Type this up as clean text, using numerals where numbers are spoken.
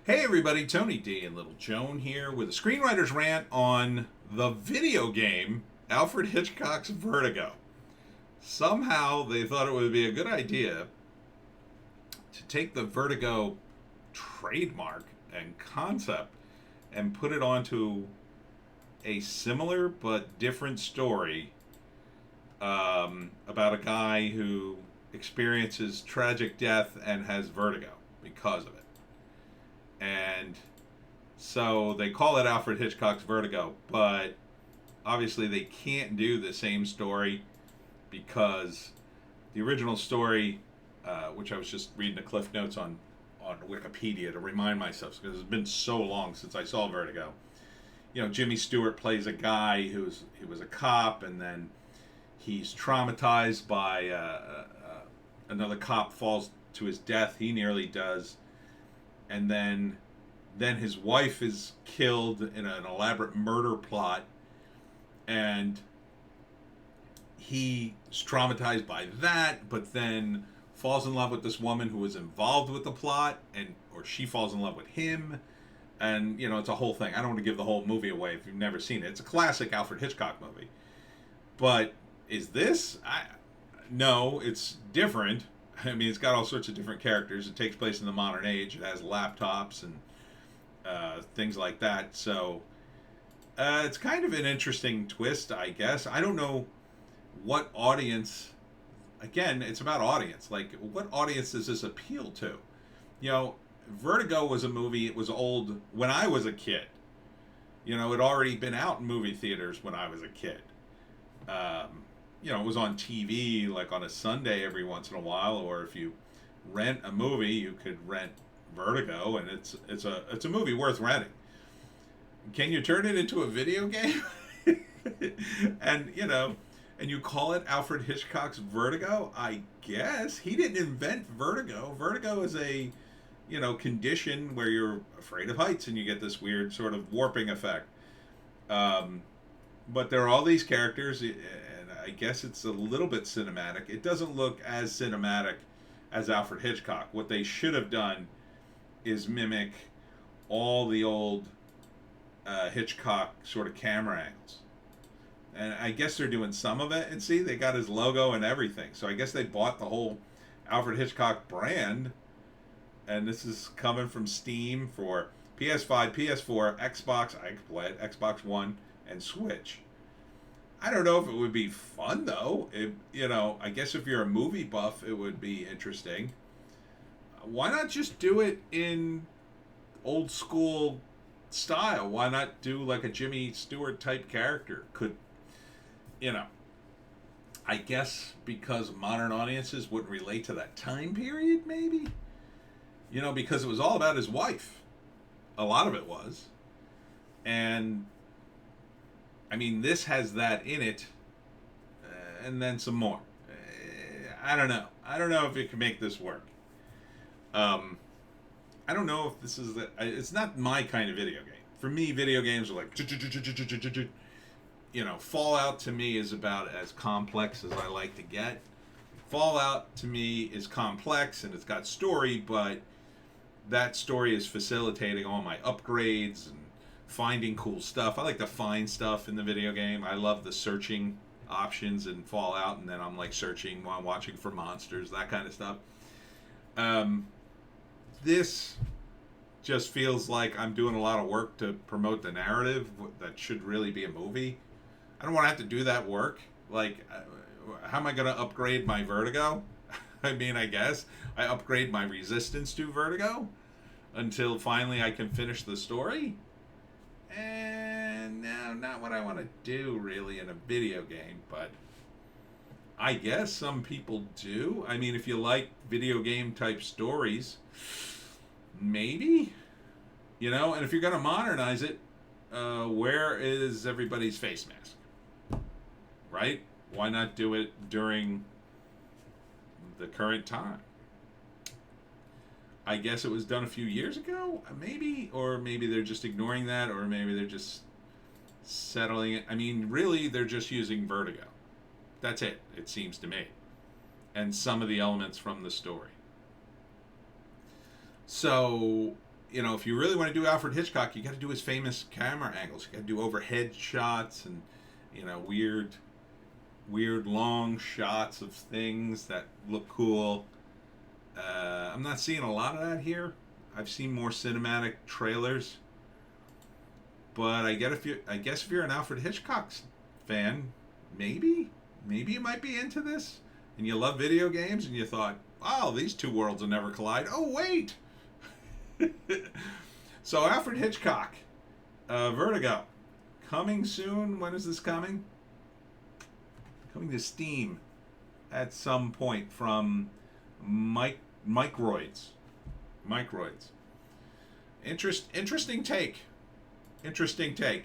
Hey everybody, Tony D and Little Joan here with a Screenwriter's Rant on the video game Alfred Hitchcock's Vertigo. Somehow they thought it would be a good idea to take the Vertigo trademark and concept and put it onto a similar but different story about a guy who experiences tragic death and has vertigo because of it. And so they call it Alfred Hitchcock's Vertigo, but obviously they can't do the same story because the original story, which I was just reading the cliff notes on Wikipedia to remind myself because it's been so long since I saw Vertigo. You know, Jimmy Stewart plays a guy he was a cop, and then he's traumatized by another cop falls to his death. He nearly does. And then his wife is killed in an elaborate murder plot, and he's traumatized by that, but then falls in love with this woman who was involved with the plot, or she falls in love with him, and it's a whole thing. I don't want to give the whole movie away if you've never seen it. It's a classic Alfred Hitchcock movie. But is this? No, it's different. I mean, it's got all sorts of different characters. It takes place in the modern age. It has laptops and things like that. So it's kind of an interesting twist, I guess. I don't know what audience. Again, it's about audience. Like, what audience does this appeal to? Vertigo was a movie. It was old when I was a kid. It had already been out in movie theaters when I was a kid. It was on TV like on a Sunday every once in a while, or if you rent a movie, you could rent Vertigo, and it's a movie worth renting. Can you turn it into a video game? and you call it Alfred Hitchcock's Vertigo? I guess he didn't invent vertigo. Vertigo is a condition where you're afraid of heights and you get this weird sort of warping effect. But there are all these characters, and I guess it's a little bit cinematic. It doesn't look as cinematic as Alfred Hitchcock. What they should have done is mimic all the old Hitchcock sort of camera angles. And I guess they're doing some of it. And see, they got his logo and everything. So I guess they bought the whole Alfred Hitchcock brand. And this is coming from Steam for PS5, PS4, Xbox, I can play it, Xbox One, and Switch. I don't know if it would be fun, though. I guess if you're a movie buff, it would be interesting. Why not just do it in old school style? Why not do like a Jimmy Stewart type character? I guess because modern audiences wouldn't relate to that time period, maybe? Because it was all about his wife. A lot of it was. And I mean, this has that in it, and then some more. I don't know. I don't know if it can make this work. I don't know if this is it's not my kind of video game. For me, video games are like, Fallout to me is about as complex as I like to get. Fallout to me is complex and it's got story, but that story is facilitating all my upgrades and finding cool stuff. I like to find stuff in the video game. I love the searching options in Fallout, and then I'm like searching while I'm watching for monsters, that kind of stuff. This just feels like I'm doing a lot of work to promote the narrative that should really be a movie. I don't want to have to do that work. Like, how am I going to upgrade my Vertigo? I mean, I guess I upgrade my resistance to Vertigo until finally I can finish the story. And no, not what I want to do really in a video game, but I guess some people do. I mean, if you like video game type stories, maybe, and if you're going to modernize it, where is everybody's face mask? Right? Why not do it during the current time? I guess it was done a few years ago, maybe, or maybe they're just ignoring that, or maybe they're just settling it. I mean, really, they're just using Vertigo. That's it, it seems to me. And some of the elements from the story. So you know, if you really want to do Alfred Hitchcock, you got to do his famous camera angles. You got to do overhead shots and, you know, weird long shots of things that look cool. I'm not seeing a lot of that here. I've seen more cinematic trailers. But I guess if you're an Alfred Hitchcock fan, maybe you might be into this, and you love video games, and you thought, wow, these two worlds will never collide. Oh wait. So Alfred Hitchcock, Vertigo, coming soon. When is this coming? Coming to Steam at some point from Microids. Interesting take. Interesting take.